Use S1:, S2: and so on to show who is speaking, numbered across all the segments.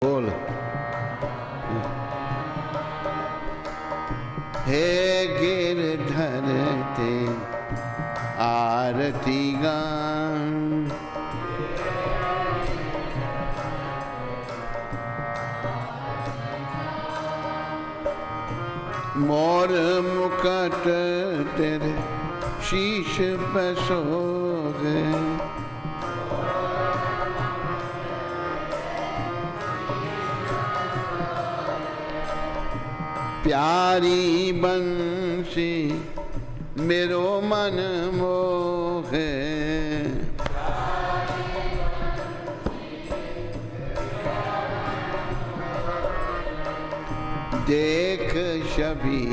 S1: बोल। हे गिरधर ते आरती गान, मोर मुकुट तेरे शीश पे सोगे, प्यारी बंसी मेरो मन मोहे, देख छवि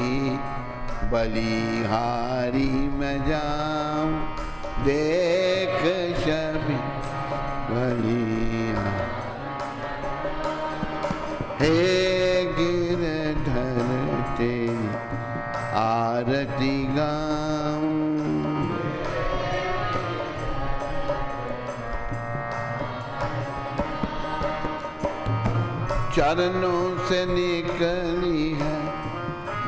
S1: बलिहारी मैं जाऊं, देख छवि बलिहारी। हे गिरधर तेरी आरती गाऊं, चरणों से निकली है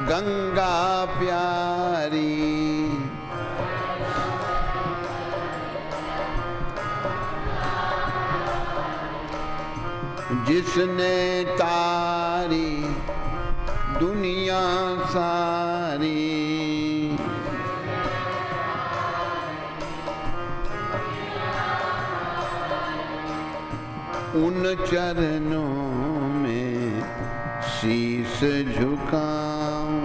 S1: गंगा प्यारी, जिसने तारी दुनिया सारी, उन चरणों में शीश झुकाऊं,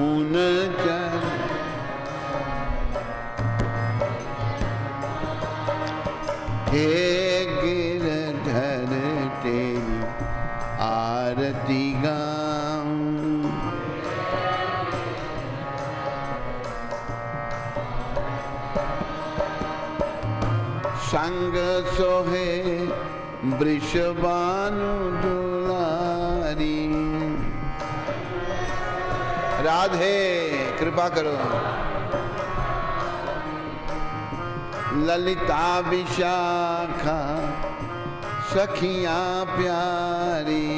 S1: उन चरण हे गिरधर तेरी आरती गाऊं, संग सोहे वृषभानु दुलारी। राधे कृपा करो। ललिता विशाखा सखियां प्यारी,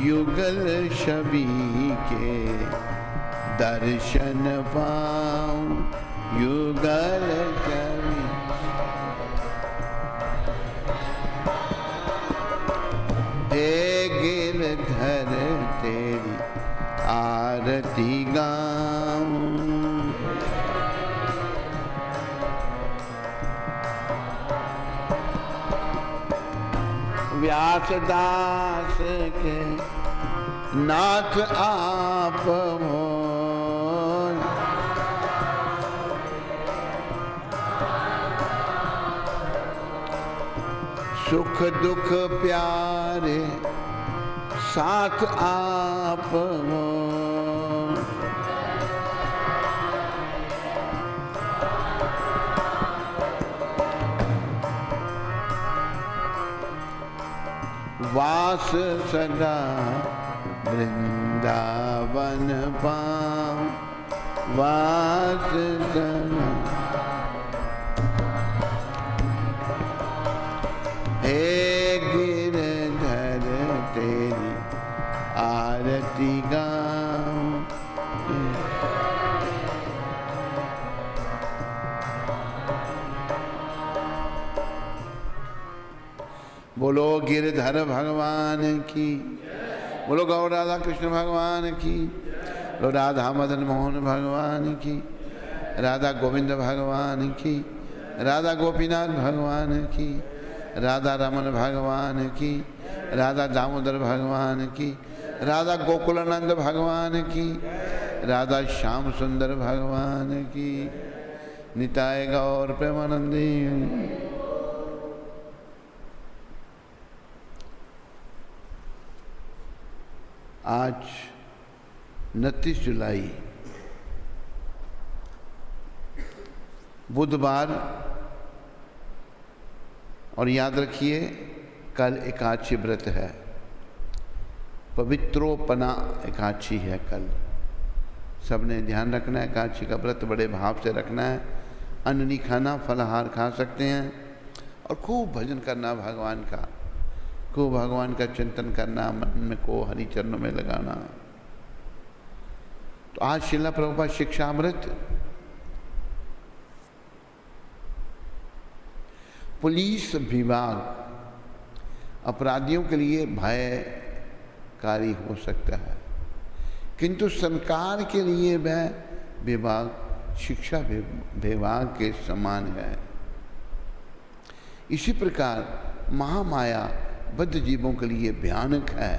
S1: युगल छवि के दर्शन पाऊं, युगल छवि। हे गिरधर तेरी आरती गाऊं, व्यासदास के नाथ आप हो, सुख दुख प्यारे साथ आप हो, वास सदा वृंदावन पाऊं, वास सदा। हे गिरधर तेरी आरती गाऊं, बोलो गिरधर भगवान की, बोलो गौर राधा कृष्ण भगवान की, बोलो राधा मदन मोहन भगवान की, राधा गोविंद भगवान की, राधा गोपीनाथ भगवान की, राधा रमन भगवान की, राधा दामोदर भगवान की, राधा गोकुलानंद भगवान की, राधा श्याम सुंदर भगवान की, निताय गौर प्रेमानंदी। आज 29 जुलाई बुधवार, और याद रखिए कल एकादशी व्रत है, पवित्रोपना एकादशी है कल। सबने ध्यान रखना है, एकादशी का व्रत बड़े भाव से रखना है। अन्न नहीं खाना, फलाहार खा सकते हैं, और खूब भजन करना भगवान का, खूब भगवान का चिंतन करना, मन में को हरि चरणों में लगाना। तो आज श्रील प्रभुपाद शिक्षामृत पुलिस विभाग अपराधियों के लिए भयकारी हो सकता है, किंतु सरकार के लिए वह विभाग शिक्षा विभाग के समान है। इसी प्रकार महामाया बद्ध जीवों के लिए भयानक है,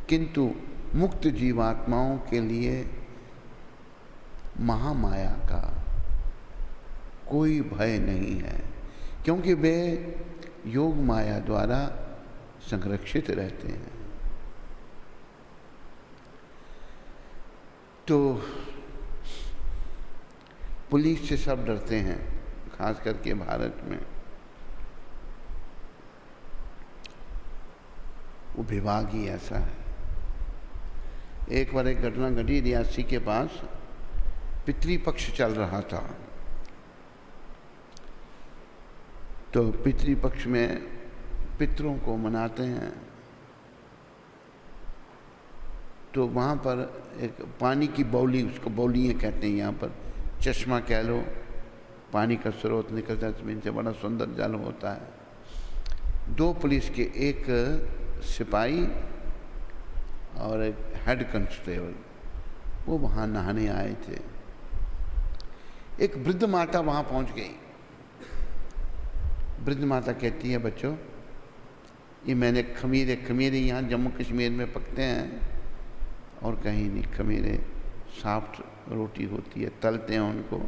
S1: किंतु मुक्त जीवात्माओं के लिए महामाया का कोई भय नहीं है, क्योंकि वे योग माया द्वारा संरक्षित रहते हैं। तो पुलिस से सब डरते हैं, खास करके भारत में। वो विभाग ही ऐसा है। एक बार एक घटना घटी, रियासी के पास पितृपक्ष चल रहा था। तो पितृपक्ष में पितरों को मनाते हैं। तो वहाँ पर एक पानी की बौली, उसको बौलियाँ कहते हैं, यहाँ पर चश्मा कह लो, पानी का स्रोत निकलता है जमीन से, बड़ा सुंदर जल होता है। दो पुलिस के, एक सिपाही और एक हेड कांस्टेबल, वो वहाँ नहाने आए थे। एक वृद्ध माता वहाँ पहुँच गई। वृद्ध माता कहती है, बच्चों ये मैंने खमीरे यहाँ जम्मू कश्मीर में पकते हैं और कहीं नहीं। खमीरे सॉफ्ट रोटी होती है, तलते हैं उनको,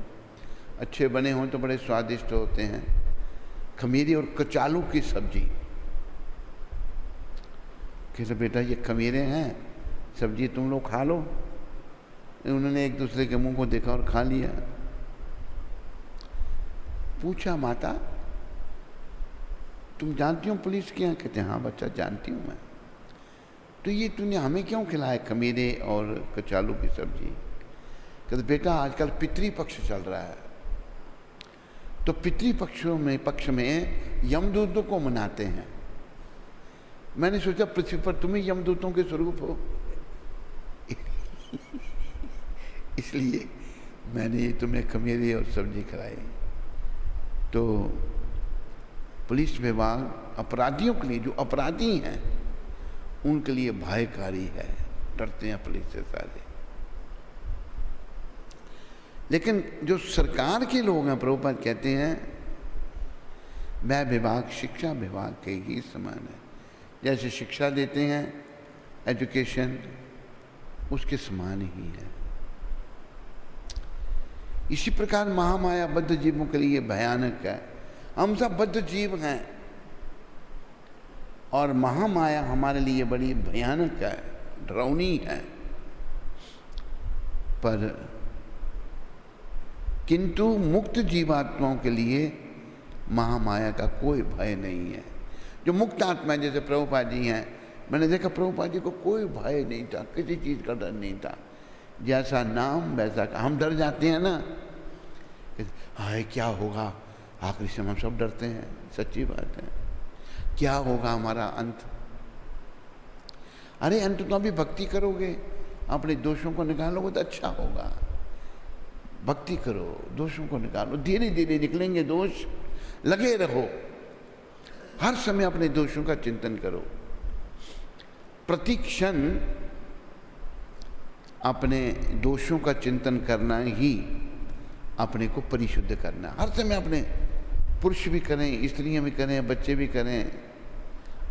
S1: अच्छे बने हों तो बड़े स्वादिष्ट होते हैं। खमीरे और कचालू की सब्जी। कहते बेटा ये खमीरे हैं, सब्जी तुम लोग खा लो। उन्होंने एक दूसरे के मुंह को देखा और खा लिया। पूछा, माता तुम जानती हो पुलिस के यहाँ? कहते हाँ बच्चा जानती हूँ मैं। तो ये तूने हमें क्यों खिलाया खमीरे और कचालू की सब्जी? कहते बेटा आजकल पितृपक्ष चल रहा है, तो पक्ष में यमदूतों को मनाते हैं। मैंने सोचा पृथ्वी पर तुम ही यमदूतों के स्वरूप हो इसलिए मैंने तुम्हें खमीरे और सब्जी खिलाई। तो पुलिस विभाग अपराधियों के लिए, जो अपराधी हैं उनके लिए भयकारी है, डरते हैं पुलिस से सारे। लेकिन जो सरकार के लोग हैं, प्रभुपाद कहते हैं वह विभाग शिक्षा विभाग के ही समान है। जैसे शिक्षा देते हैं, एजुकेशन, उसके समान ही है। इसी प्रकार महामाया बद्ध जीवों के लिए भयानक है। हम सब बद्ध जीव हैं और महामाया हमारे लिए बड़ी भयानक है, डरावनी है। पर किंतु मुक्त जीवात्माओं के लिए महामाया का कोई भय नहीं है। जो मुक्त आत्मा, जैसे प्रभुपाद जी हैं, मैंने देखा प्रभुपाद जी को कोई भय नहीं था, किसी चीज़ का डर नहीं था। जैसा नाम वैसा का। हम डर जाते हैं ना, हाय क्या होगा, आखिरी समय हम सब डरते हैं, सच्ची बात है। क्या होगा हमारा अंत? अरे अंत तो अभी भक्ति करोगे, अपने दोषों को निकालोगे तो अच्छा होगा। भक्ति करो, दोषों को निकालो, धीरे धीरे निकलेंगे दोष। लगे रहो, हर समय अपने दोषों का चिंतन करो। प्रति क्षण अपने दोषों का चिंतन करना ही अपने को परिशुद्ध करना। हर समय अपने, पुरुष भी करें, स्त्रियां भी करें, बच्चे भी करें,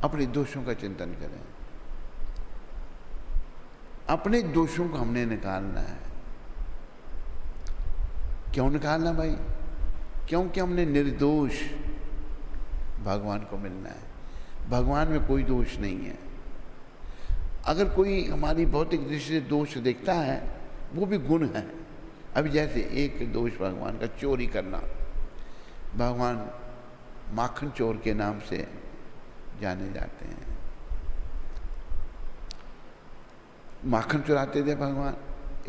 S1: अपने दोषों का चिंतन करें। अपने दोषों को हमने निकालना है। क्यों निकालना भाई? क्योंकि हमने निर्दोष भगवान को मिलना है। भगवान में कोई दोष नहीं है। अगर कोई हमारी भौतिक दृष्टि से दोष देखता है, वो भी गुण है। अभी जैसे एक दोष भगवान का चोरी करना, भगवान माखन चोर के नाम से जाने जाते हैं। माखन चुराते थे भगवान,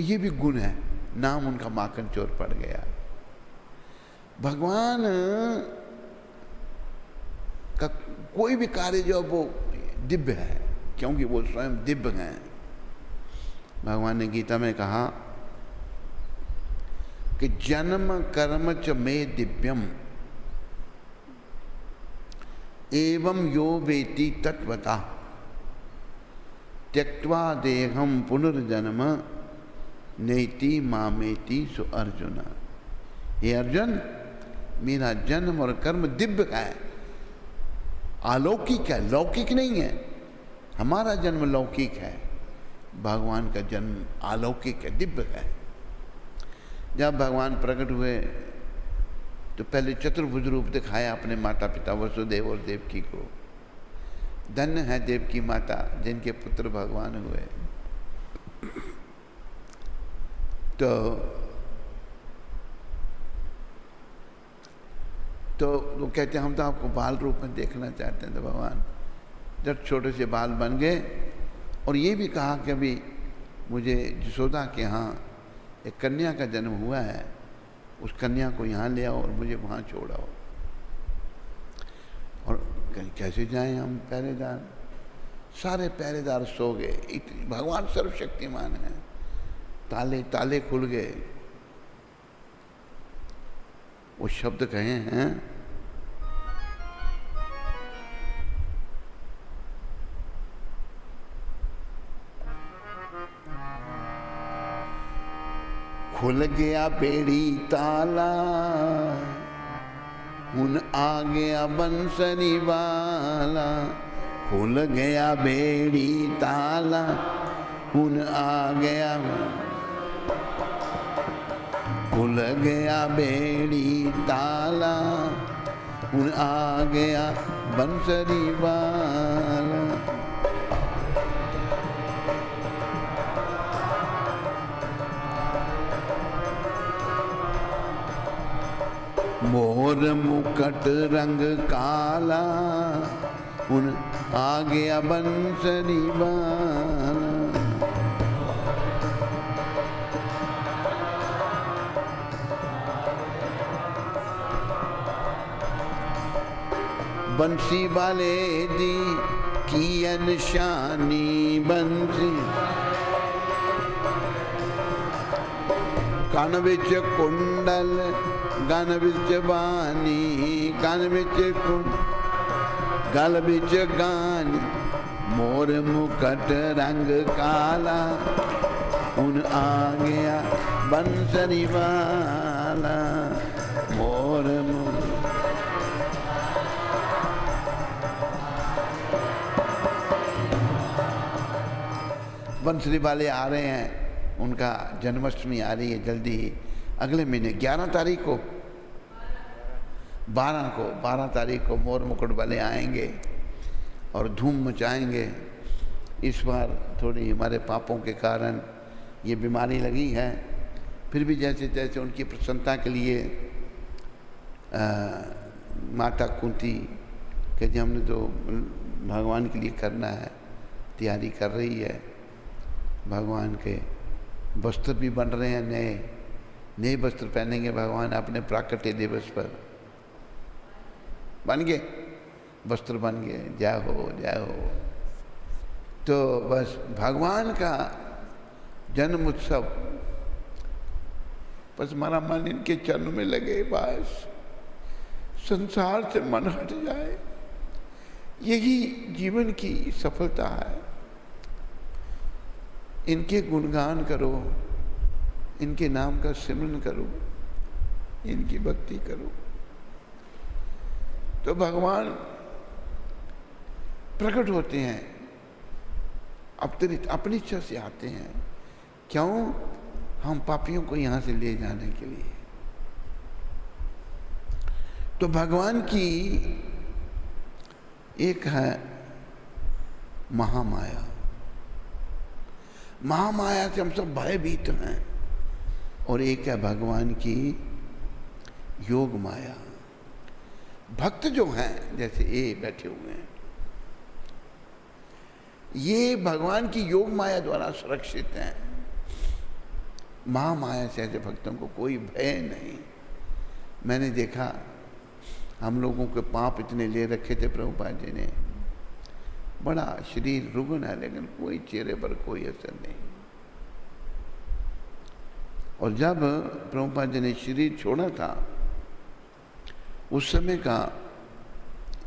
S1: ये भी गुण है, नाम उनका माखन चोर पड़ गया। भगवान का कोई भी कार्य जो वो दिव्य है, क्योंकि वो स्वयं दिव्य हैं। भगवान ने गीता में कहा कि जन्म कर्म च मे दिव्यम एवं यो वेति तत्वता त्यक्त्वा देहम पुनर्जन्म नेति मामेति सु अर्जुन। हे अर्जुन, मेरा जन्म और कर्म दिव्य का है, अलौकिक है, लौकिक नहीं है। हमारा जन्म लौकिक है, भगवान का जन्म अलौकिक है, दिव्य है। जब भगवान प्रकट हुए तो पहले चतुर्भुज रूप दिखाया अपने माता पिता वसुदेव और देवकी को। धन्य है देवकी माता जिनके पुत्र भगवान हुए। तो वो कहते हैं हम तो आपको बाल रूप में देखना चाहते हैं। तो भगवान जब छोटे से बाल बन गए और ये भी कहा कि अभी मुझे जसोदा के यहाँ एक कन्या का जन्म हुआ है, उस कन्या को यहाँ ले आओ और मुझे वहाँ छोड़ाओ। और कैसे जाएं हम? पहरेदार, सारे पहरेदार सो गए। भगवान सर्वशक्तिमान है। ताले ताले खुल गए। वो शब्द कहे हैं, खुल गया बेड़ी ताला, हुन आ गया बंसरी वाला। खुल गया बेड़ी ताला, हुन आ गया, खुल गया बेड़ी ताला, हुन आ गया बंसरी वाला। मोर मुकट रंग काला, हुन आ गया बंसरी वाला। बंसी वाले दी की निशानी बंसी, कन विच कुंडल गन विच बानी, कन विच गल विच गानी। मोर मुकट रंग काला, हुन आ गया बंसरी वाला। मोर बंसरी वाले आ रहे हैं, उनका जन्माष्टमी आ रही है जल्दी ही, अगले महीने 11 तारीख को, 12 तारीख को मोर मुकुट वाले आएंगे और धूम मचाएंगे। इस बार थोड़ी हमारे पापों के कारण ये बीमारी लगी है, फिर भी जैसे जैसे उनकी प्रसन्नता के लिए माता कुंती कहती हमने तो भगवान के लिए करना है, तैयारी कर रही है। भगवान के वस्त्र भी बन रहे हैं, नए वस्त्र पहनेंगे भगवान अपने प्राकट्य दिवस पर। बन गए वस्त्र, बन गए। जय हो जय हो। तो बस भगवान का जन्म उत्सव, बस हमारा मन इनके चरणों में लगे, बस संसार से मन हट जाए, यही जीवन की सफलता है। इनके गुणगान करो, इनके नाम का सिमरन करो, इनकी भक्ति करो, तो भगवान प्रकट होते हैं, अपनी इच्छा से आते हैं। क्यों? हम पापियों को यहाँ से ले जाने के लिए। तो भगवान की एक है महामाया, महामाया से हम सब भयभीत हैं, और एक है भगवान की योग माया। भक्त जो हैं, जैसे ये बैठे हुए हैं, ये भगवान की योग माया द्वारा सुरक्षित हैं। महामाया से ऐसे भक्तों को कोई भय नहीं। मैंने देखा हम लोगों के पाप इतने ले रखे थे प्रभुपाद जी ने, बड़ा शरीर रुग्ण है लेकिन कोई चेहरे पर कोई असर नहीं। और जब प्रभुपाद जी ने शरीर छोड़ा था, उस समय का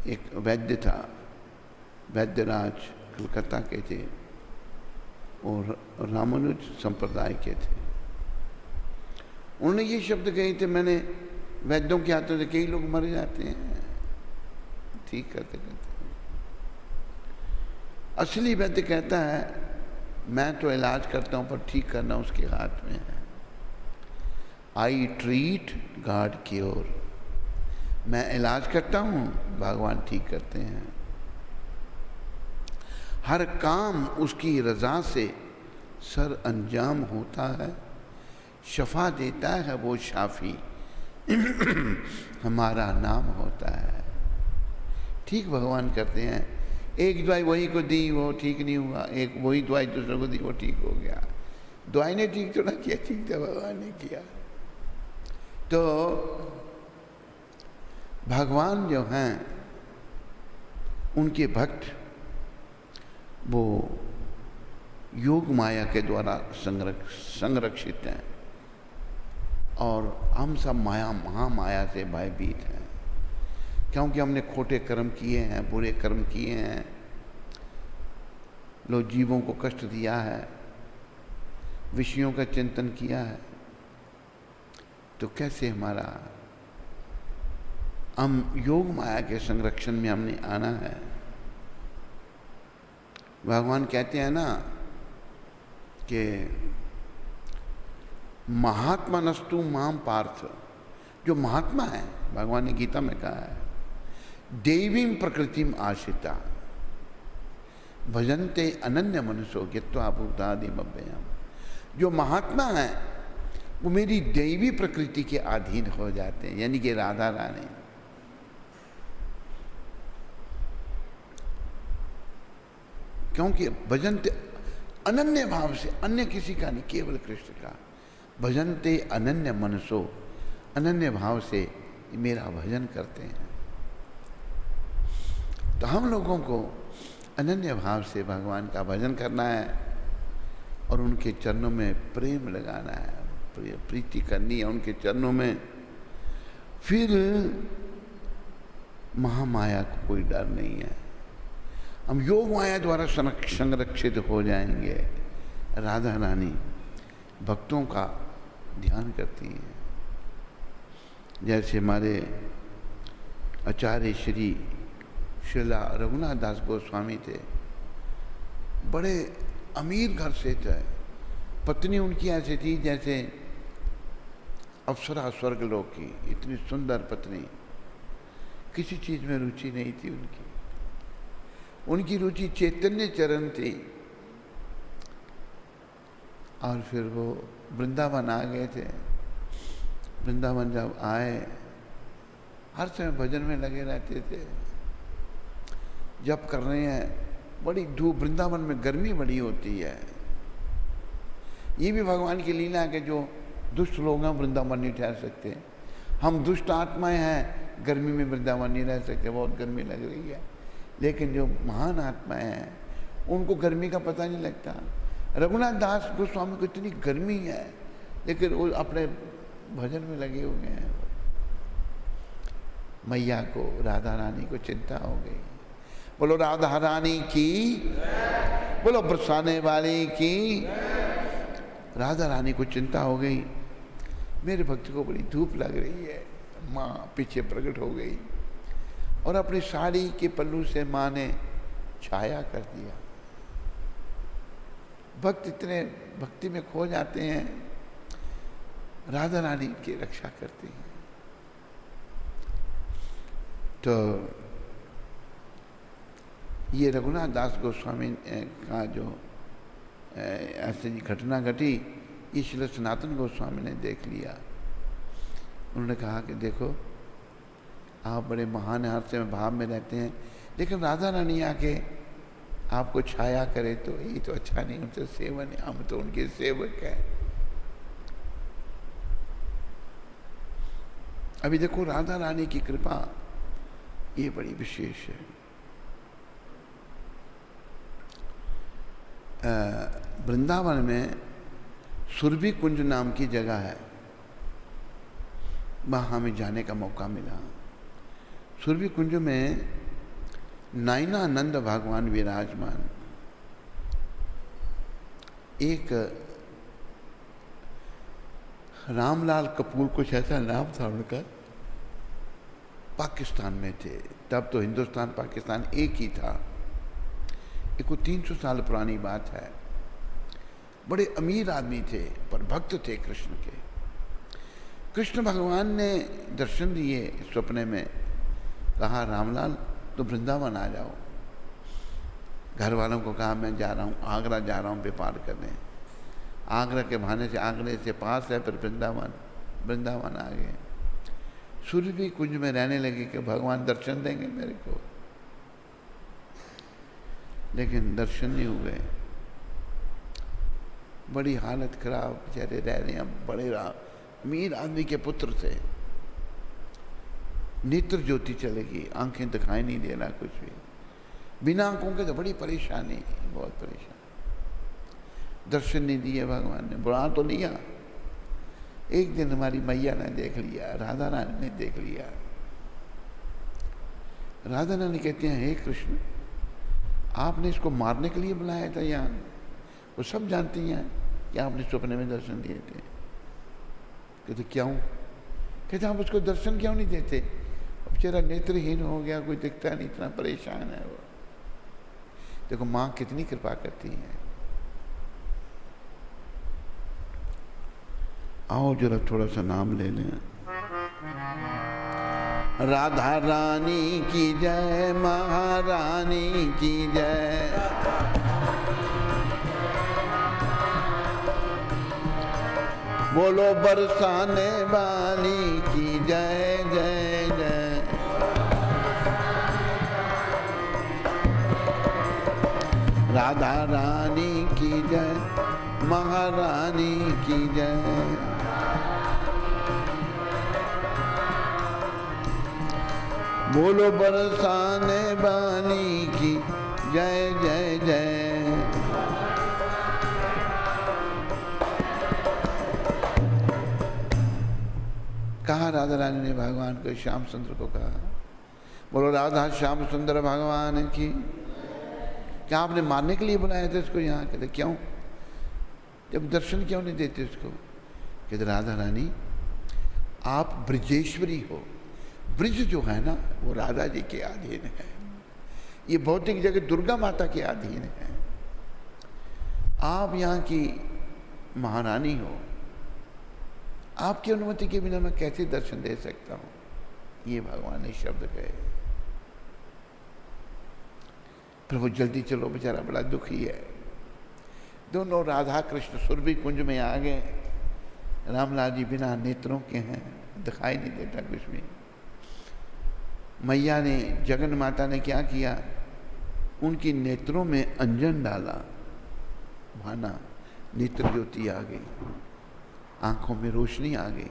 S1: एक वैद्य था, वैद्यराज कलकत्ता के थे और रामानुज संप्रदाय के थे। उन्होंने ये शब्द कहे थे, मैंने वैद्यों के हाथों से कई लोग मर जाते हैं ठीक करते करते। असली वैद्य कहता है मैं तो इलाज करता हूं पर ठीक करना उसके हाथ में है। आई ट्रीट गॉड क्योर, मैं इलाज करता हूं भगवान ठीक करते हैं। हर काम उसकी रजा से सर अंजाम होता है, शफा देता है वो शाफी हमारा नाम होता है। ठीक भगवान करते हैं। एक दवाई वही को दी वो ठीक नहीं हुआ, एक वही दवाई दूसरे को दी वो ठीक हो गया। दवाई ने ठीक तो ना किया, ठीक तो भगवान ने किया। तो भगवान जो हैं उनके भक्त वो योग माया के द्वारा संरक्षित हैं और हम सब माया महामाया से भयभीत हैं, क्योंकि हमने खोटे कर्म किए हैं, बुरे कर्म किए हैं, लोग जीवों को कष्ट दिया है, विषयों का चिंतन किया है। तो कैसे हमारा हम योग माया के संरक्षण में हमने आना है। भगवान कहते हैं ना कि महात्मा नस्तु माम पार्थ, जो महात्मा है भगवान ने गीता में कहा है, देवीं प्रकृतिम आश्रिता भजन्ते अनन्य मनुष्यो गित्वा भूतादिम अव्ययम्। जो महात्मा है वो मेरी दैवी प्रकृति के अधीन हो जाते हैं, यानी कि राधा रानी। क्योंकि भजन्ते अनन्य भाव से, अन्य किसी का नहीं, केवल कृष्ण का। भजन्ते अनन्य मनसो, अनन्य भाव से मेरा भजन करते हैं। तो हम लोगों को अनन्य भाव से भगवान का भजन करना है और उनके चरणों में प्रेम लगाना है, प्रीति करनी है उनके चरणों में। फिर महामाया को कोई डर नहीं है। हम योग माया द्वारा संरक्षित हो जाएंगे। राधा रानी भक्तों का ध्यान करती हैं। जैसे हमारे आचार्य श्री श्रीला रघुनाथ दास गोस्वामी थे, बड़े अमीर घर से थे। पत्नी उनकी ऐसी थी जैसे अप्सरा स्वर्गलोक की, इतनी सुंदर पत्नी। किसी चीज में रुचि नहीं थी उनकी। उनकी रुचि चैतन्य चरण थी। और फिर वो वृंदावन आ गए थे। वृंदावन जब आए, हर समय भजन में लगे रहते थे। जब कर रहे हैं, बड़ी धूप, वृंदावन में गर्मी बड़ी होती है। ये भी भगवान की लीला है कि जो दुष्ट लोग हैं वृंदावन नहीं ठहर सकते। हम दुष्ट आत्माएं हैं, गर्मी में वृंदावन नहीं रह सकते, बहुत गर्मी लग रही है। लेकिन जो महान आत्माएं हैं उनको गर्मी का पता नहीं लगता। रघुनाथ दास गोस्वामी को इतनी गर्मी है लेकिन वो अपने भजन में लगे हुए हैं। मैया को, राधा रानी को चिंता हो गई। बोलो राधा रानी की, बोलो बरसाने वाली की। राधा रानी को चिंता हो गई, मेरे भक्त को बड़ी धूप लग रही है। माँ पीछे प्रकट हो गई और अपनी साड़ी के पल्लू से माँ ने छाया कर दिया। भक्त इतने भक्ति में खो जाते हैं, राधा रानी की रक्षा करती हैं। तो ये रघुनाथ दास गोस्वामी का जो ऐसी घटना घटी, ये श्री सनातन गोस्वामी ने देख लिया। उन्होंने कहा कि देखो आप बड़े महान हर समय भाव में रहते हैं, लेकिन राधा रानी आके आपको छाया करे तो ये तो अच्छा नहीं। हम तो सेवन है, हम तो उनके सेवक हैं। अभी देखो राधा रानी की कृपा ये बड़ी विशेष है। वृंदावन में सुरभि कुंज नाम की जगह है, वहाँ हमें जाने का मौका मिला। सुरभि कुंज में नयनानंद भगवान विराजमान, एक रामलाल कपूर कुछ ऐसा नाम था उनका, पाकिस्तान में थे तब, तो हिंदुस्तान पाकिस्तान एक ही था। ये को 300 साल पुरानी बात है। बड़े अमीर आदमी थे पर भक्त थे कृष्ण के। कृष्ण भगवान ने दर्शन दिए सपने में, कहा रामलाल तो वृंदावन आ जाओ। घर वालों को कहा मैं जा रहा हूँ, आगरा जा रहा हूँ व्यापार करने। आगरा के बहाने से, आगरे से पास है पर वृंदावन आ गए। सुरभि कुंज में रहने लगे कि भगवान दर्शन देंगे मेरे को, लेकिन दर्शन नहीं हुए। बड़ी हालत खराब, बेचारे रह रहे हैं। बड़े अमीर आदमी के पुत्र थे। नेत्र ज्योति चलेगी, आंखें दिखाई नहीं दे रहा कुछ भी, बिना आंखों के तो बड़ी परेशानी, बहुत परेशान। दर्शन नहीं दिए भगवान ने, बुला तो लिया। एक दिन हमारी मैया ने देख लिया, राधा रानी ने देख लिया। राधा रानी कहते हैं, हे कृष्ण आपने इसको मारने के लिए बुलाया था यहाँ? वो सब जानती हैं कि आपने सपने में दर्शन दिए थे। कहते क्यों? कहते आप उसको दर्शन क्यों नहीं देते? बेचारा नेत्रहीन हो गया, कोई दिखता नहीं, इतना परेशान है वो। देखो माँ कितनी कृपा करती है। आओ जरा थोड़ा सा नाम ले लें। राधा रानी की जय, महारानी की जय। बोलो बरसाने वाली की जय जय जय। राधा रानी की जय, महारानी की जय। बोलो बरसाने वाली की जय जय जय। कहा राधा रानी ने भगवान को, श्याम सुंदर को कहा, बोलो राधा श्याम सुंदर भगवान की। क्या आपने मारने के लिए बुलाया था इसको यहाँ? कहते क्यों? जब दर्शन क्यों नहीं देते उसको? कहते राधा रानी आप ब्रजेश्वरी हो। ब्रज जो है ना वो राधा जी के अधीन है, ये भौतिक जगत दुर्गा माता के अधीन है। आप यहाँ की महारानी हो, आपकी अनुमति के बिना मैं कैसे दर्शन दे सकता हूँ? ये भगवान ने शब्द कहे। प्रभु जल्दी चलो, बेचारा बड़ा दुखी है। दोनों राधा कृष्ण सुरभि कुंज में आ गए। रामलाल जी बिना नेत्रों के हैं, दिखाई नहीं देता कुछ भी। मैया ने, जगन माता ने क्या किया? उनकी नेत्रों में अंजन डाला, भाना, नेत्र ज्योति आ गई, आंखों में रोशनी आ गई।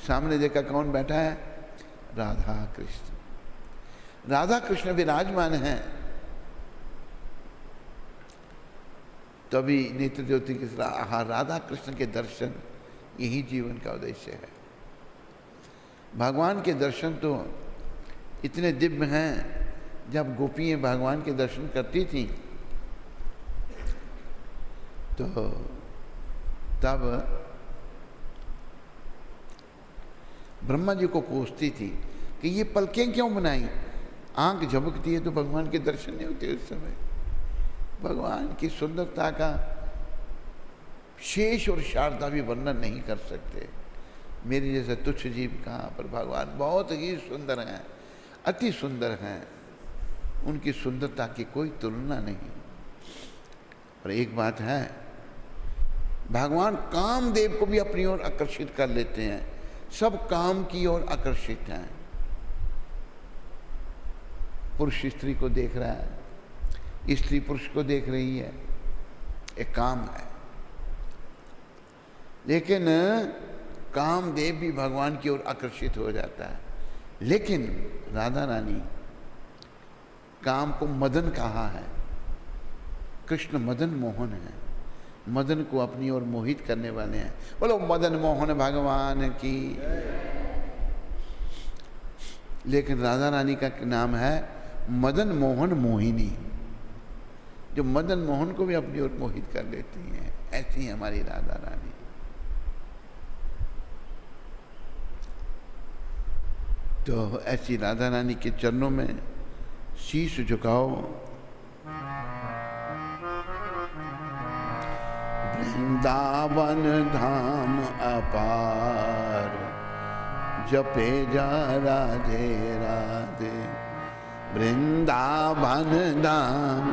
S1: सामने देखा कौन बैठा है? राधा कृष्ण। राधा कृष्ण विराजमान हैं। तभी नेत्र ज्योति के साथ राधा कृष्ण के दर्शन, यही जीवन का उद्देश्य है। भगवान के दर्शन तो इतने दिव्य हैं। जब गोपियाँ भगवान के दर्शन करती थी तो तब ब्रह्मा जी को कोसती थी कि ये पलकें क्यों बनाई? आंख झपकती है तो भगवान के दर्शन नहीं होते उस समय। भगवान की सुंदरता का शेष और शारदा भी वर्णन नहीं कर सकते। मेरी जैसे तुच्छ जीव कहाँ पर, भगवान बहुत ही सुंदर हैं, अति सुंदर हैं। उनकी सुंदरता की कोई तुलना नहीं। और एक बात है, भगवान कामदेव को भी अपनी ओर आकर्षित कर लेते हैं। सब काम की ओर आकर्षित हैं। पुरुष स्त्री को देख रहा है, स्त्री पुरुष को देख रही है, एक काम है। लेकिन कामदेव भी भगवान की ओर आकर्षित हो जाता है। लेकिन राधा रानी काम को मदन कहा है, कृष्ण मदन मोहन है, मदन को अपनी ओर मोहित करने वाले हैं। बोलो मदन मोहन भगवान की। लेकिन राधा रानी का नाम है मदन मोहन मोहिनी, जो मदन मोहन को भी अपनी ओर मोहित कर लेती हैं। ऐसी है हमारी राधा रानी। तो ऐसी राधा रानी के चरणों में शीश झुकाओ। वृंदावन धाम अपार, जपे जा राधे राधे। वृंदावन धाम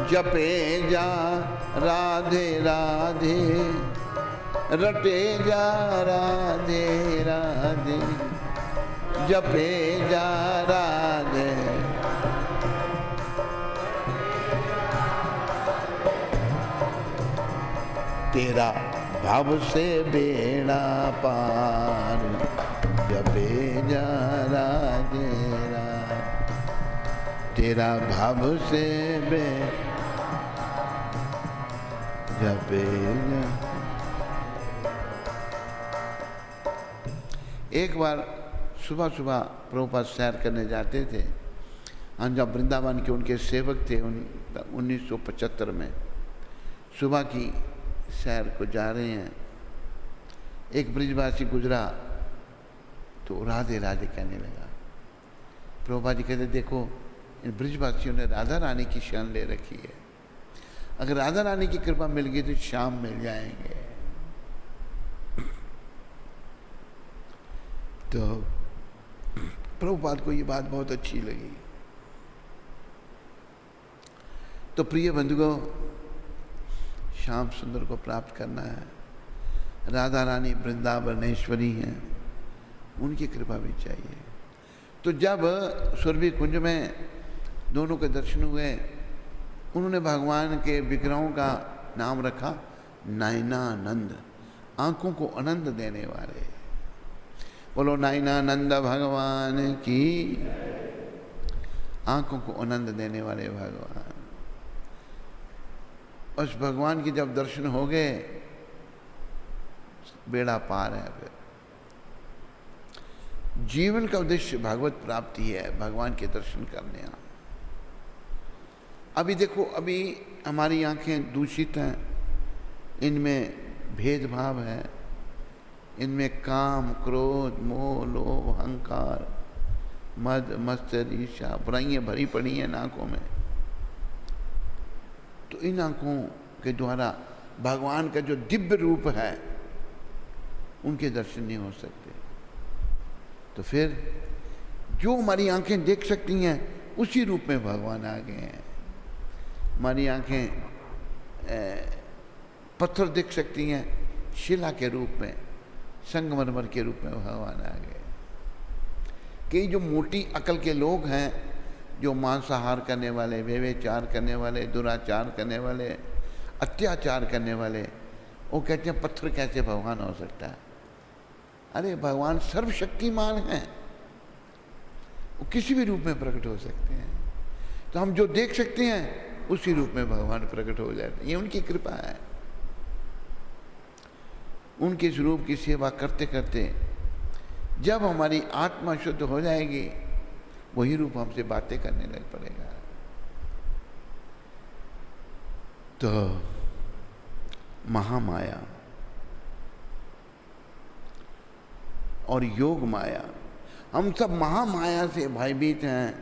S1: जपे जा राधे राधे, रटे जा राधे राधे, जपे जा राधे। तेरा भाव से बेड़ा पार, जपे जा राधे राधे। तेरा भाव से बेड़ा जपे जा। एक बार सुबह सुबह प्रभुपाद सैर करने जाते थे। हम जब वृंदावन के उनके सेवक थे 1975 में, सुबह की सैर को जा रहे हैं, एक ब्रिजवासी गुजरा तो राधे राधे कहने लगा। प्रभुपाद जी कहते देखो इन ब्रिजवासियों ने राधा रानी की शरण ले रखी है, अगर राधा रानी की कृपा मिल गई तो शाम मिल जाएंगे। तो प्रभुपाद को ये बात बहुत अच्छी लगी। तो प्रिय बंधुओं, श्याम सुंदर को प्राप्त करना है। राधा रानी वृंदावनेश्वरी हैं, उनकी कृपा भी चाहिए। तो जब सुरभि कुंज में दोनों के दर्शन हुए, उन्होंने भगवान के विग्रहों का नाम रखा नयनानंद, आंखों को आनंद देने वाले। बोलो नयनानंद भगवान की। आंखों को आनंद देने वाले भगवान। उस भगवान की जब दर्शन हो गए, बेड़ा पार है। फिर जीवन का उद्देश्य भगवत प्राप्ति है, भगवान के दर्शन करने। अभी देखो, अभी हमारी आंखें दूषित हैं, इनमें भेदभाव है, इनमें काम, क्रोध, मोह, लोभ, अहंकार, मद, मत्सर, ईर्ष्या, बुराइयां भरी पड़ी हैं आंखों में। तो इन आंखों के द्वारा भगवान का जो दिव्य रूप है, उनके दर्शन नहीं हो सकते। तो फिर जो हमारी आंखें देख सकती हैं, उसी रूप में भगवान आ गए हैं। हमारी आंखें पत्थर देख सकती हैं, शिला के रूप में, संगमरमर के रूप में भगवान आ गए। कई जो मोटी अकल के लोग हैं, जो मांसाहार करने वाले, व्यभिचार करने वाले, दुराचार करने वाले, अत्याचार करने वाले, वो कहते हैं पत्थर कैसे भगवान हो सकता है। अरे भगवान सर्वशक्तिमान हैं, वो किसी भी रूप में प्रकट हो सकते हैं। तो हम जो देख सकते हैं उसी रूप में भगवान प्रकट हो जाते हैं। ये उनकी कृपा है। उनके स्वरूप की सेवा करते करते जब हमारी आत्मा शुद्ध हो जाएगी, वही रूप हमसे बातें करने लग पड़ेगा। तो महामाया और योग माया, हम सब महामाया से भयभीत हैं,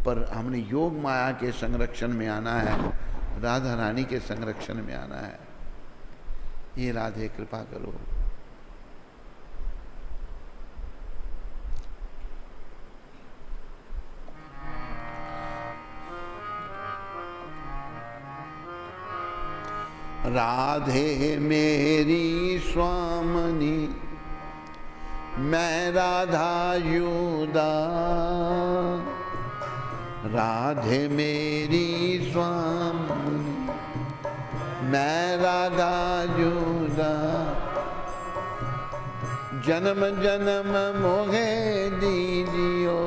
S1: पर हमने योग माया के संरक्षण में आना है, राधा रानी के संरक्षण में आना है। ये राधे कृपा करो। राधे मेरी स्वामिनी, मैं राधा युदा, राधे मेरी स्वामी मैं राधा जुदा, जन्म जन्म मोहे दीजियो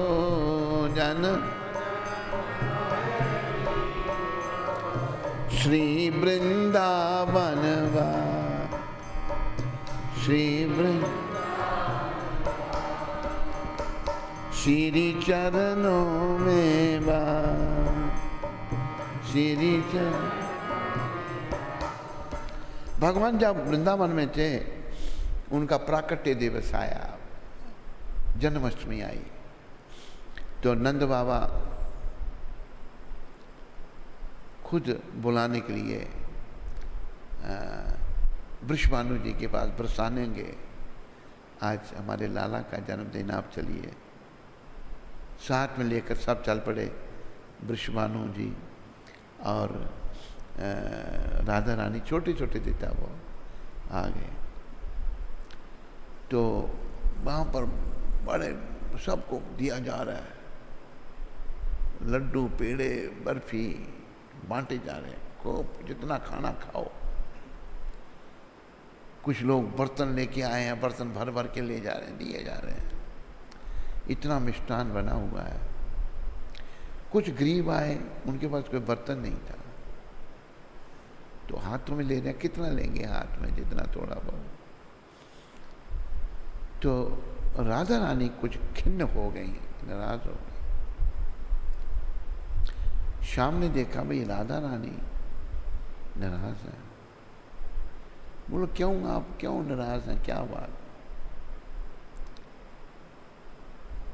S1: जन्म, श्री वृंदावन वा श्री श्री चरणों में बा श्री चरण। भगवान जब वृंदावन में थे उनका प्राकट्य दिवस आया, जन्माष्टमी आई, तो नंद बाबा खुद बुलाने के लिए वृषभानु जी के पास बरसानेंगे, आज हमारे लाला का जन्मदिन, आप चलिए। साथ में लेकर सब चल पड़े, वृषभानु जी और राधा रानी, छोटे छोटे देता वो आ गए। तो वहाँ पर बड़े सबको दिया जा रहा है, लड्डू पेड़े बर्फी बांटे जा रहे हैं, खूब जितना खाना खाओ। कुछ लोग बर्तन लेके आए हैं, बर्तन भर भर के ले जा रहे हैं, दिए जा रहे हैं, इतना मिष्ठान बना हुआ है। कुछ गरीब आए, उनके पास कोई बर्तन नहीं था, तो हाथों में ले रहे हैं, कितना लेंगे हाथ में, जितना थोड़ा बहुत। तो राधा रानी कुछ खिन्न हो गई, नाराज हो गई। शाम ने देखा भाई राधा रानी नाराज है। बोलो क्यों, आप क्यों नाराज हैं, क्या बात?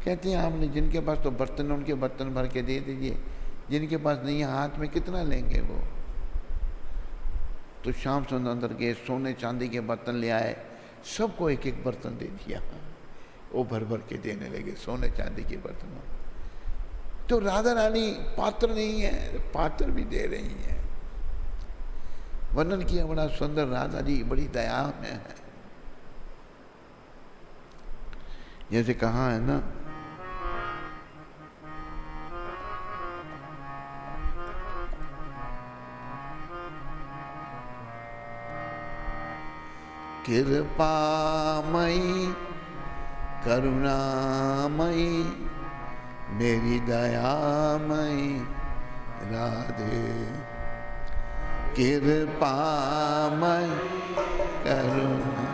S1: कहते हैं आपने जिनके पास तो बर्तन, उनके बर्तन भर के दे दीजिए, जिनके पास नहीं है हाथ में कितना लेंगे वो। तो श्याम सुंदर अंदर गए, सोने चांदी के बर्तन ले आए, सबको एक एक बर्तन दे दिया, वो भर भर के देने लगे सोने चांदी के बर्तनों। तो राधा रानी पात्र नहीं है, पात्र भी दे रही है। वर्णन किया बड़ा सुंदर, राधा जी बड़ी दया में है। जैसे कहा है ना, कृपामयी करुणामयी मेरी दयामयी राधे, कृपामयी करुणा,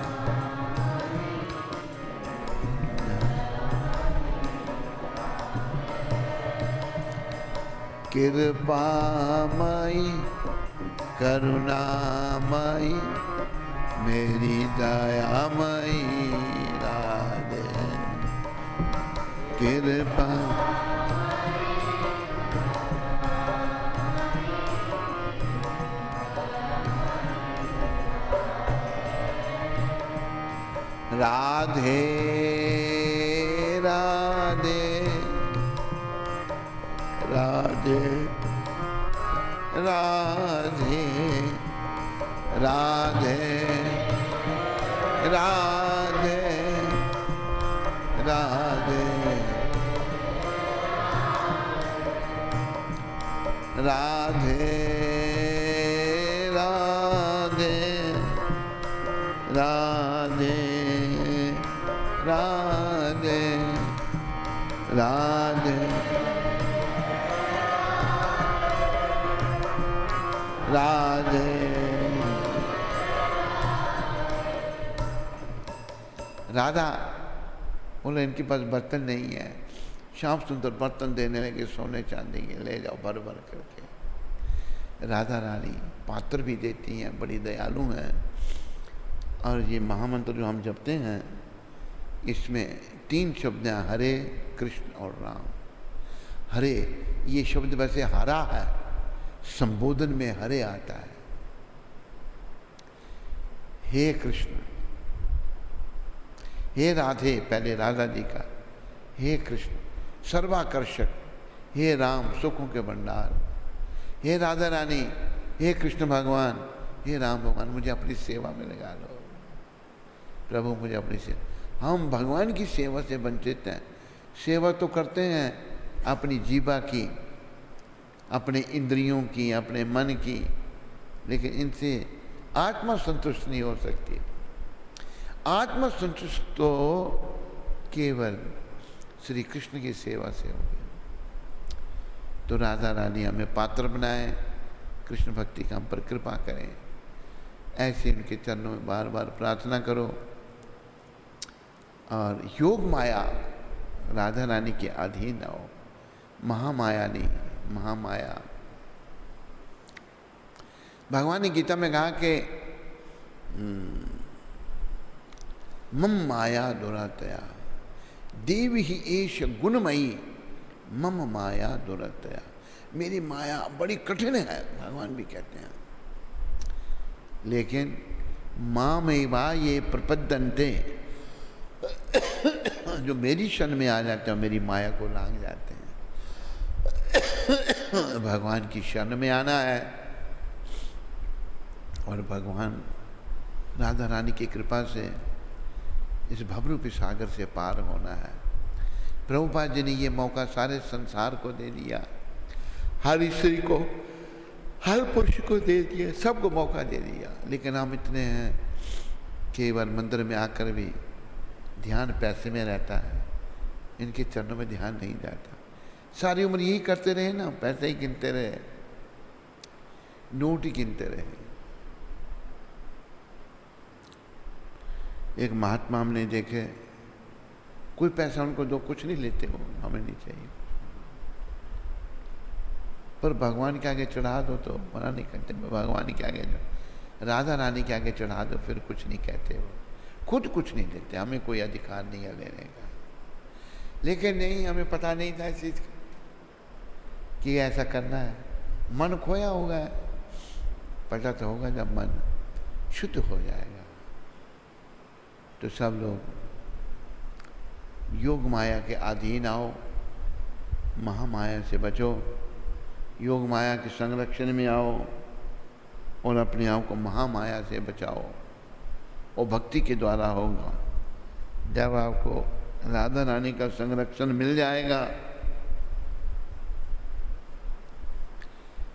S1: कृपामयी करुणामयी मेरी दयामयी राधे, कृपा राधे राधे राधे राधे राधे राधे राधे राधे राधे राधे राधे राधे राधे। राधा बोले इनके पास बर्तन नहीं है। श्याम सुंदर बर्तन देने लगे सोने चांदी के, ले जाओ भर भर करके। राधा रानी पात्र भी देती हैं, बड़ी दयालु हैं। और ये महामंत्र जो हम जपते हैं, इसमें 3 शब्द हैं, हरे कृष्ण और राम। हरे ये शब्द वैसे हरा है, संबोधन में हरे आता है। हे कृष्ण, हे राधे, पहले राधा जी का, हे कृष्ण सर्वाकर्षक, हे राम सुखों के भंडार, हे राधा रानी, हे कृष्ण भगवान, हे राम भगवान, मुझे अपनी सेवा में लगा लो प्रभु, मुझे अपनी सेवा। हम भगवान की सेवा से वंचित हैं। सेवा तो करते हैं अपनी जीवा की, अपने इंद्रियों की, अपने मन की, लेकिन इनसे आत्मा संतुष्ट नहीं हो सकती। आत्मा संतुष्ट तो केवल श्री कृष्ण की सेवा से होगी। तो राधा रानी हमें पात्र बनाए, कृष्ण भक्ति का हम पर कृपा करें। ऐसे उनके चरणों में बार बार प्रार्थना करो। और योग माया राधा रानी के अधीन आओ, महामाया नहीं, महामाया। भगवान ने गीता में कहा कि मम माया दुरातया देवी ही एश गुणमयी मम माया दुरातया। मेरी माया बड़ी कठिन है, भगवान भी कहते हैं। लेकिन मामेवा ये प्रपद्यन्ते, जो मेरी शरण में आ जाते हैं, मेरी माया को लांघ जाते हैं। भगवान की शरण में आना है और भगवान राधा रानी की कृपा से इस भवरूपी सागर से पार होना है। प्रभुपाद जी ने ये मौका सारे संसार को दे दिया, हर स्त्री को, हर पुरुष को दे दिया, सबको मौका दे दिया। लेकिन हम इतने हैं, केवल मंदिर में आकर भी ध्यान पैसे में रहता है, इनके चरणों में ध्यान नहीं जाता। सारी उम्र यही करते रहे ना, पैसे ही गिनते रहे, नोट ही गिनते रहे। एक महात्मा हमने देखे, कोई पैसा उनको दो, कुछ नहीं लेते वो, हमें नहीं चाहिए, पर भगवान के आगे चढ़ा दो तो मना नहीं करते। भगवान के आगे, राधा रानी के आगे चढ़ा दो, फिर कुछ नहीं कहते वो, खुद कुछ नहीं देते, हमें कोई अधिकार नहीं है लेने का। लेकिन नहीं, हमें पता नहीं था इस चीज़ का कि ऐसा करना है। मन खोया होगा, पता तो होगा जब मन शुद्ध हो जाएगा। तो सब लोग योग माया के अधीन आओ, महामाया से बचो, योग माया के संरक्षण में आओ और अपने आप को महामाया से बचाओ। और भक्ति के द्वारा होगा। जब आपको राधा रानी का संरक्षण मिल जाएगा,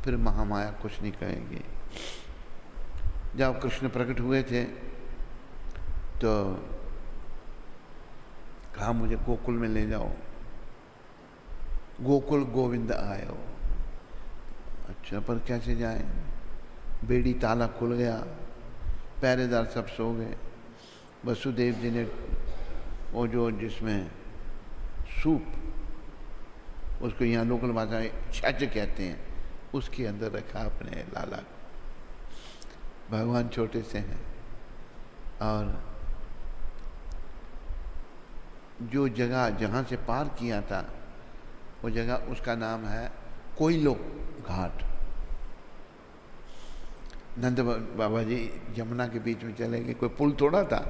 S1: फिर महामाया कुछ नहीं कहेगी। जब कृष्ण प्रकट हुए थे तो कहा मुझे गोकुल में ले जाओ, गोकुल गोविंद आयो। अच्छा, पर कैसे जाएं? बेड़ी ताला खुल गया, पहरेदार सब सो गए। वसुदेव जी ने वो जो जिसमें सूप, उसको यहाँ लोकल भाषा में छज कहते हैं, उसके अंदर रखा अपने लाला को। भगवान छोटे से हैं और जो जगह जहाँ से पार किया था वो जगह, उसका नाम है कोयलो घाट। नंद बाबा जी यमुना के बीच में चले गए, कोई पुल थोड़ा था,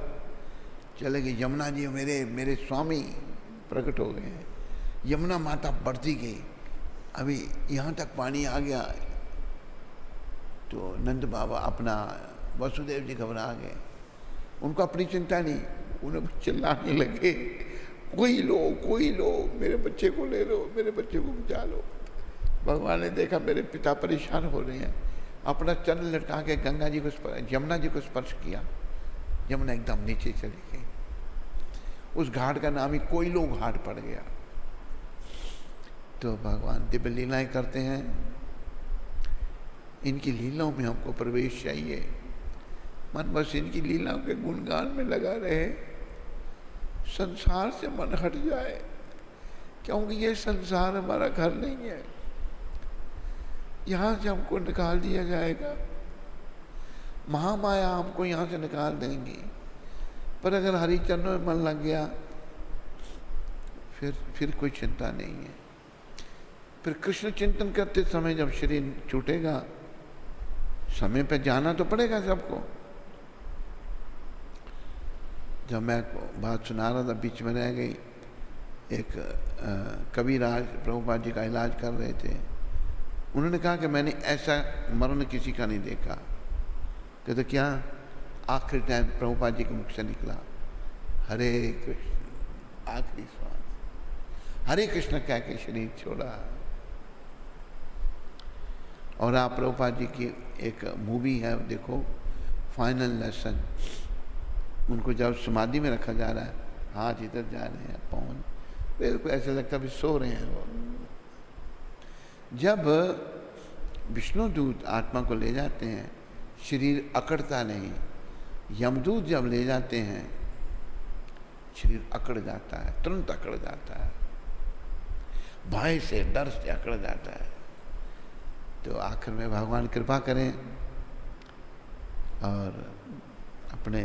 S1: चले गए। यमुना जी मेरे स्वामी प्रकट हो गए हैं। यमुना माता बढ़ती गई, अभी यहाँ तक पानी आ गया तो नंद बाबा अपना, वसुदेव जी घबरा गए। उनको अपनी चिंता नहीं, उन्हें चिल्लाने लगे, कोई लो, मेरे बच्चे को ले लो, मेरे बच्चे को बचा लो। भगवान ने देखा मेरे पिता परेशान हो रहे हैं, अपना चरण लटका के गंगा जी को, यमुना जी को स्पर्श किया। यमुना एकदम नीचे चली गई। उस घाट का नाम ही कोयलो घाट पड़ गया। तो भगवान दिव्य लीलाएं करते हैं, इनकी लीलाओं में हमको प्रवेश चाहिए। मन बस इनकी लीलाओं के गुणगान में लगा रहे, संसार से मन हट जाए, क्योंकि ये संसार हमारा घर नहीं है। यहाँ से हमको निकाल दिया जाएगा, महामाया हमको यहाँ से निकाल देंगी। पर अगर हरि चरणों में मन लग गया, फिर कोई चिंता नहीं है। फिर कृष्ण चिंतन करते समय जब शरीर छूटेगा, समय पे जाना तो पड़ेगा सबको। जब मैं बात सुना रहा था, बीच में रह गई। एक कविराज प्रभुपाद जी का इलाज कर रहे थे, उन्होंने कहा कि मैंने ऐसा मरण किसी का नहीं देखा। कहते क्या? आखिरी टाइम प्रभुपाद जी के मुख से निकला, हरे कृष्ण, आखिरी श्वास, हरे कृष्ण कह के शरीर छोड़ा। और आप प्रभुपाद जी की एक मूवी है, देखो फाइनल लेसन। उनको जब समाधि में रखा जा रहा है, हाथ इधर जा रहे हैं, पाँव बिल्कुल ऐसा लगता है सो रहे हैं वो। जब विष्णुदूत आत्मा को ले जाते हैं, शरीर अकड़ता नहीं। यमदूत जब ले जाते हैं, शरीर अकड़ जाता है, तुरंत अकड़ जाता है, भय से, डर से अकड़ जाता है। तो आखिर में भगवान कृपा करें और अपने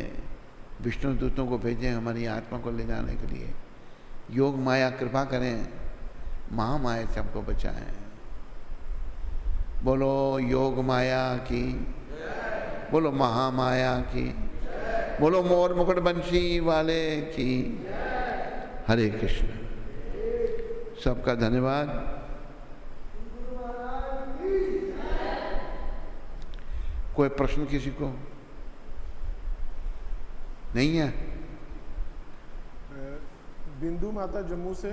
S1: विष्णु दूतों को भेजें हमारी आत्मा को ले जाने के लिए। योग माया कृपा करें, महामाया से हमको बचाएं। बोलो योग माया की, बोलो महामाया की, बोलो मोर मुकुट बंशी वाले की। हरे कृष्ण। सबका धन्यवाद। कोई प्रश्न किसी को नहीं है?
S2: बिंदु माता जम्मू से।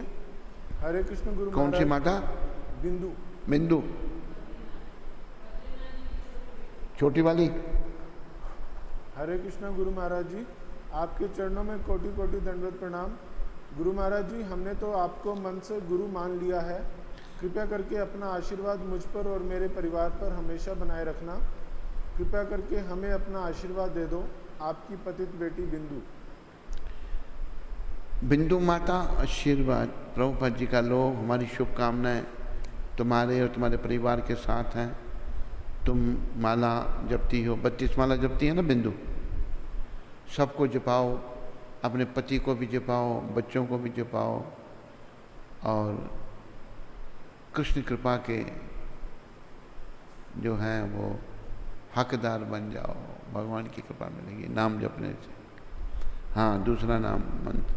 S2: हरे कृष्ण गुरु।
S1: कौन सी माता?
S2: बिंदु।
S1: बिंदु छोटी वाली।
S2: हरे कृष्ण गुरु महाराज जी, आपके चरणों में कोटि कोटि दंडवत प्रणाम। गुरु महाराज जी, हमने तो आपको मन से गुरु मान लिया है। कृपया करके अपना आशीर्वाद मुझ पर और मेरे परिवार पर हमेशा बनाए रखना। कृपया करके हमें अपना आशीर्वाद दे दो। आपकी पतित बेटी बिंदु।
S1: बिंदु माता आशीर्वाद प्रभुपाद जी का लो। हमारी शुभकामनाएं तुम्हारे और तुम्हारे परिवार के साथ हैं। तुम माला जपती हो, 32 माला जपती है ना बिंदु। सबको जपाओ, अपने पति को भी जपाओ, बच्चों को भी जपाओ और कृष्ण कृपा के जो हैं वो हकदार बन जाओ। भगवान की कृपा मिलेगी नाम जपने से। हाँ, दूसरा नाम मंत्र।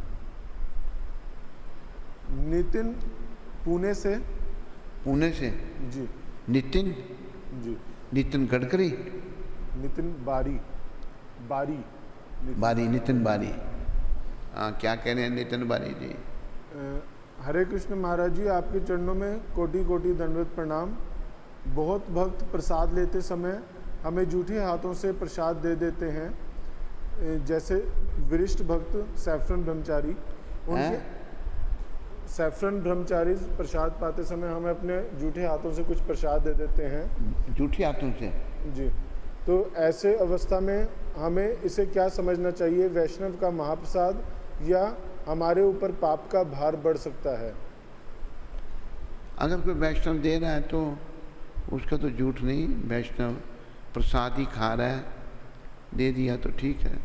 S2: नितिन पुणे से।
S1: पुणे से
S2: जी।
S1: नितिन
S2: जी।
S1: नितिन गडकरी।
S2: नितिन बारी। बारी
S1: बारी नितिन बारी। हाँ, क्या कह रहे हैं नितिन बारी जी?
S2: हरे कृष्ण महाराज जी, आपके चरणों में कोटि कोटि दंडवत प्रणाम। बहुत भक्त प्रसाद लेते समय हमें जूठे हाथों से प्रसाद दे देते हैं। जैसे वरिष्ठ भक्त सैफरन ब्रह्मचारी, उनके सैफरन ब्रह्मचारी प्रसाद पाते समय हमें अपने जूठे हाथों से कुछ प्रसाद दे देते हैं।
S1: जूठे हाथों से?
S2: जी। तो ऐसे अवस्था में हमें इसे क्या समझना चाहिए? वैष्णव का महाप्रसाद या हमारे ऊपर पाप का भार बढ़ सकता है?
S1: अगर कोई वैष्णव दे रहा है तो उसका तो झूठ नहीं, वैष्णव प्रसाद ही खा रहा है, दे दिया तो ठीक है,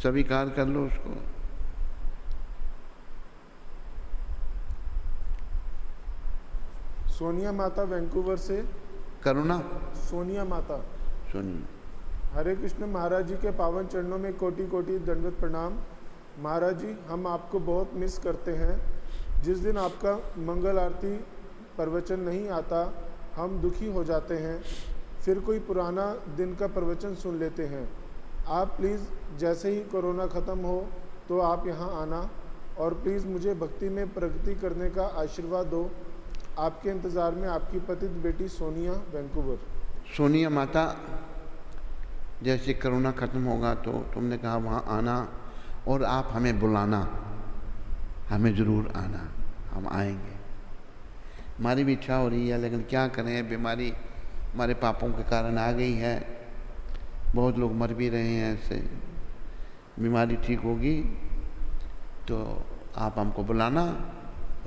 S1: स्वीकार कर लो उसको।
S2: सोनिया माता वैंकूवर से।
S1: करुणा
S2: सोनिया माता।
S1: सोनिया।
S2: हरे कृष्ण महाराज जी के पावन चरणों में कोटि कोटि दंडवत प्रणाम। महाराज जी, हम आपको बहुत मिस करते हैं। जिस दिन आपका मंगल आरती प्रवचन नहीं आता हम दुखी हो जाते हैं, फिर कोई पुराना दिन का प्रवचन सुन लेते हैं। आप प्लीज़ जैसे ही कोरोना ख़त्म हो तो आप यहाँ आना और प्लीज़ मुझे भक्ति में प्रगति करने का आशीर्वाद दो। आपके इंतज़ार में आपकी पतित बेटी सोनिया, वैंकूवर।
S1: सोनिया माता, जैसे कोरोना ख़त्म होगा तो तुमने कहा वहाँ आना और आप हमें बुलाना, हमें ज़रूर आना, हम आएंगे। हमारी भी इच्छा हो रही है, लेकिन क्या करें, बीमारी हमारे पापों के कारण आ गई है। बहुत लोग मर भी रहे हैं ऐसे। बीमारी ठीक होगी तो आप हमको बुलाना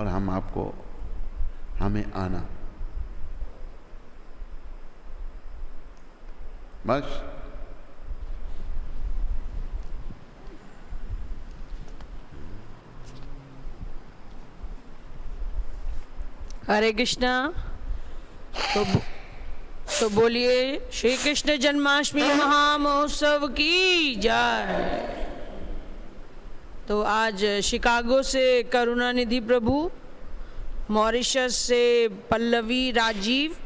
S1: और हम आपको, हमें आना, बस।
S3: हरे कृष्णा। तो बोलिए श्री कृष्ण जन्माष्टमी महामहोत्सव की जय। तो आज शिकागो से करुणानिधि प्रभु, मॉरिशस से पल्लवी राजीव,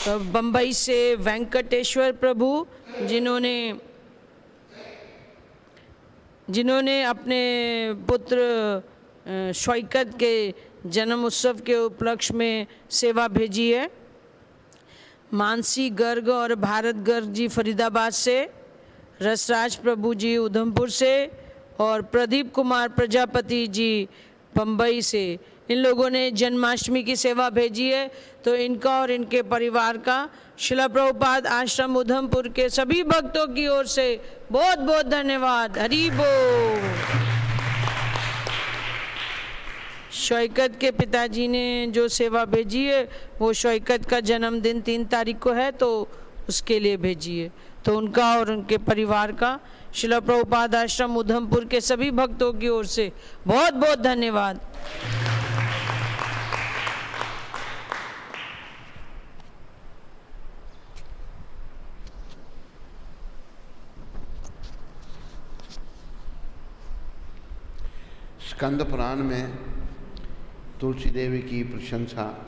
S3: तो बम्बई से वेंकटेश्वर प्रभु, जिन्होंने अपने पुत्र शौकत के जन्म उत्सव के उपलक्ष्य में सेवा भेजी है। मानसी गर्ग और भारत गर्ग जी फरीदाबाद से, रसराज प्रभु जी उधमपुर से और प्रदीप कुमार प्रजापति जी बम्बई से। इन लोगों ने जन्माष्टमी की सेवा भेजी है, तो इनका और इनके परिवार का शिला प्रभुपाद आश्रम उधमपुर के सभी भक्तों की ओर से बहुत बहुत धन्यवाद। हरि बोल। शौकत के पिताजी ने जो सेवा भेजी है वो शौकत का जन्मदिन 3 तारीख को है, तो उसके लिए भेजी है। तो उनका और उनके परिवार का शिला प्रभुपाद आश्रम उधमपुर के सभी भक्तों की ओर से बहुत बहुत धन्यवाद।
S1: स्कंद पुराण में तुलसी देवी की प्रशंसा